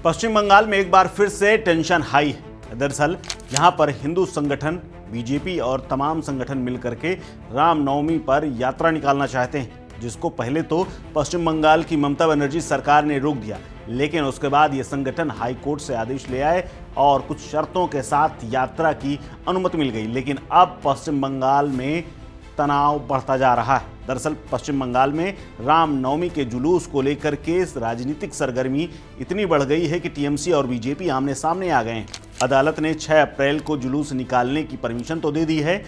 पश्चिम बंगाल में एक बार फिर से टेंशन हाई है। दरअसल यहां पर हिंदू संगठन, बीजेपी और तमाम संगठन मिलकर के रामनवमी पर यात्रा निकालना चाहते हैं, जिसको पहले तो पश्चिम बंगाल की ममता बनर्जी सरकार ने रोक दिया, लेकिन उसके बाद ये संगठन हाई कोर्ट से आदेश ले आए और कुछ शर्तों के साथ यात्रा की अनुमति मिल गई। लेकिन अब पश्चिम बंगाल में तनाव बढ़ता जा रहा है। दरअसल पश्चिम बंगाल में रामनवमी के जुलूस को लेकर के राजनीतिक सरगर्मी इतनी बढ़ गई है कि टीएमसी और बीजेपी आमने सामने आ गए हैं। अदालत ने 6 अप्रैल को जुलूस निकालने की परमिशन तो दे दी है,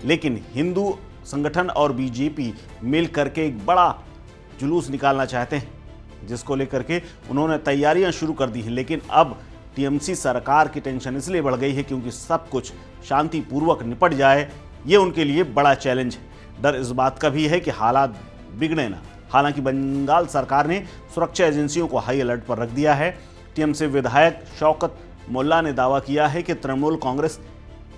लेकिन हिंदू संगठन और बीजेपी मिल करके एक बड़ा जुलूस निकालना चाहते हैं, जिसको लेकर के उन्होंने तैयारियां शुरू कर दी हैं। लेकिन अब टीएमसी सरकार की टेंशन इसलिए बढ़ गई है क्योंकि सब कुछ शांतिपूर्वक निपट जाए, ये उनके लिए बड़ा चैलेंज है। डर इस बात का भी है कि हालात बिगड़े ना। हालांकि बंगाल सरकार ने सुरक्षा एजेंसियों को हाई अलर्ट पर रख दिया है। टीएमसी विधायक शौकत मोल्ला ने दावा किया है कि तृणमूल कांग्रेस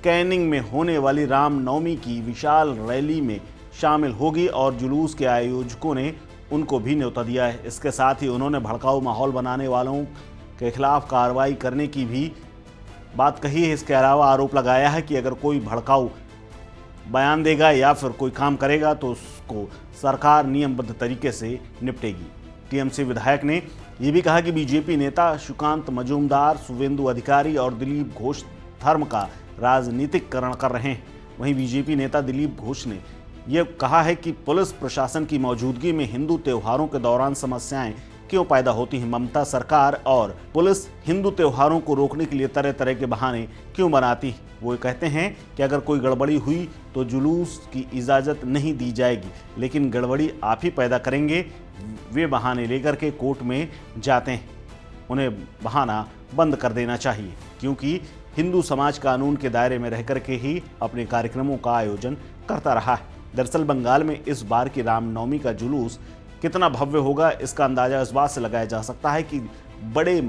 कैनिंग में होने वाली रामनवमी की विशाल रैली में शामिल होगी और जुलूस के आयोजकों ने उनको भी न्योता दिया है। इसके साथ ही उन्होंने भड़काऊ माहौल बनाने वालों के खिलाफ कार्रवाई करने की भी बात कही है। इसके अलावा आरोप लगाया है कि अगर कोई भड़काऊ बयान देगा या फिर कोई काम करेगा तो उसको सरकार नियमबद्ध तरीके से निपटेगी। टीएमसी विधायक ने यह भी कहा कि बीजेपी नेता सुकांत मजूमदार, शुवेंदु अधिकारी और दिलीप घोष धर्म का राजनीतिकरण कर रहे हैं। वहीं बीजेपी नेता दिलीप घोष ने यह कहा है कि पुलिस प्रशासन की मौजूदगी में हिंदू त्योहारों के दौरान समस्याएं क्यों पैदा होती हैं। ममता सरकार और पुलिस हिंदू त्योहारों को रोकने के लिए तरह तरह के बहाने क्यों बनाती है। वो कहते हैं कि अगर कोई गड़बड़ी हुई तो जुलूस की इजाज़त नहीं दी जाएगी, लेकिन गड़बड़ी आप ही पैदा करेंगे। वे बहाने लेकर के कोर्ट में जाते हैं। उन्हें बहाना बंद कर देना चाहिए, क्योंकि हिंदू समाज कानून के दायरे में रह करके ही अपने कार्यक्रमों का आयोजन करता रहा है। दरअसल बंगाल में इस बार की रामनवमी का जुलूस कितना भव्य होगा, इसका अंदाजा इस बात से लगाया जा सकता है कि बड़े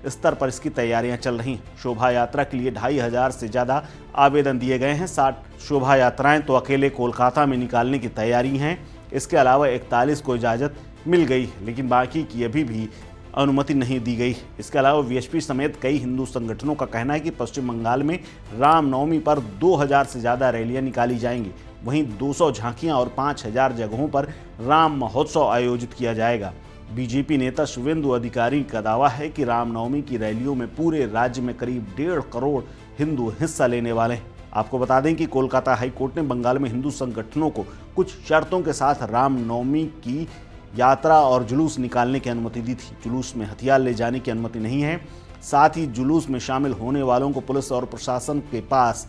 स्तर पर इसकी तैयारियां चल रही हैं। शोभा यात्रा के लिए 2500 से ज़्यादा आवेदन दिए गए हैं। 60 शोभा यात्राएं तो अकेले कोलकाता में निकालने की तैयारी हैं। इसके अलावा 41 को इजाज़त मिल गई, लेकिन बाकी की अभी भी अनुमति नहीं दी गई। इसके अलावा वीएचपी समेत कई हिंदू संगठनों का कहना है कि पश्चिम बंगाल में रामनवमी पर 2000 से ज़्यादा रैलियां निकाली जाएंगी। वहीं 200 झांकियां और 5000 जगहों पर राम महोत्सव आयोजित किया जाएगा। बीजेपी नेता शुवेंदु अधिकारी का दावा है कि रामनवमी की रैलियों में पूरे राज्य में करीब 1.5 करोड़ हिंदू हिस्सा लेने वाले हैं। आपको बता दें कि कोलकाता हाई कोर्ट ने बंगाल में हिंदू संगठनों को कुछ शर्तों के साथ रामनवमी की यात्रा और जुलूस निकालने की अनुमति दी थी। जुलूस में हथियार ले जाने की अनुमति नहीं है। साथ ही जुलूस में शामिल होने वालों को पुलिस और प्रशासन के पास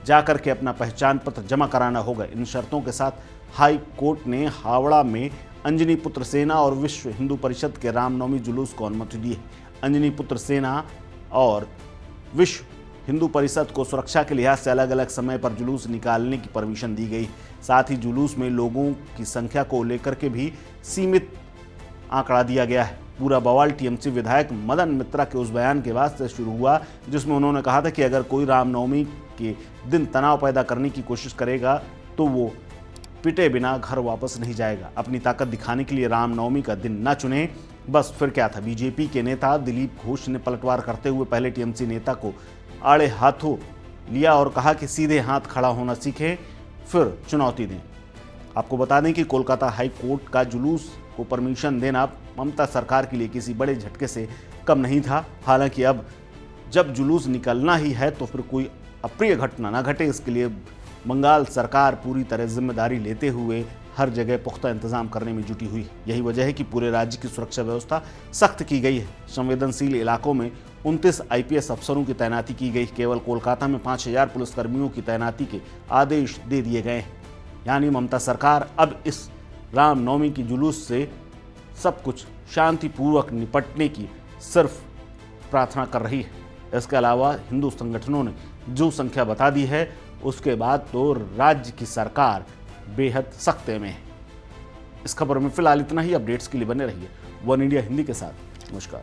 जाकर के अपना पहचान पत्र जमा कराना होगा। इन शर्तों के साथ हाई कोर्ट ने हावड़ा में अंजनी पुत्र सेना और विश्व हिंदू परिषद के रामनवमी जुलूस को अनुमति दी है। अंजनी पुत्र सेना और विश्व हिंदू परिषद को सुरक्षा के लिहाज से अलग अलग समय पर जुलूस निकालने की परमिशन दी गई। साथ ही जुलूस में लोगों की संख्या को लेकर के भी सीमित आंकड़ा दिया गया है। पूरा बवाल टीएमसी विधायक मदन मित्रा के उस बयान के बाद से शुरू हुआ, जिसमें उन्होंने कहा था कि अगर कोई रामनवमी के दिन तनाव पैदा करने की कोशिश करेगा तो वो पिटे बिना घर वापस नहीं जाएगा। अपनी ताकत दिखाने के लिए रामनवमी का दिन न चुने। बस फिर क्या था। बीजेपी के नेता दिलीप घोष ने पलटवार करते हुए पहले टीएमसी नेता को आड़े हाथों लिया और कहा कि सीधे हाथ खड़ा होना सीखें, फिर चुनौती दें। आपको बता दें कि कोलकाता हाई कोर्ट का जुलूस को परमिशन देना ममता सरकार के लिए किसी बड़े झटके से कम नहीं था। हालांकि अब जब जुलूस निकलना ही है तो फिर कोई अप्रिय घटना ना घटे, इसके लिए बंगाल सरकार पूरी तरह जिम्मेदारी लेते हुए हर जगह पुख्ता इंतजाम करने में जुटी हुई है। यही वजह है कि पूरे राज्य की सुरक्षा व्यवस्था सख्त की गई है। संवेदनशील इलाकों में 29 आईपीएस अफसरों की तैनाती की गई। केवल कोलकाता में 5000 पुलिसकर्मियों की तैनाती के आदेश दे दिए गए हैं। यानी ममता सरकार अब इस रामनवमी की जुलूस से सब कुछ शांतिपूर्वक निपटने की सिर्फ प्रार्थना कर रही है। इसके अलावा हिंदू संगठनों ने जो संख्या बता दी है, उसके बाद तो राज्य की सरकार बेहद सख्ते में है। इस खबर में फिलहाल इतना ही। अपडेट्स के लिए बने रहिए वन इंडिया हिंदी के साथ। नमस्कार।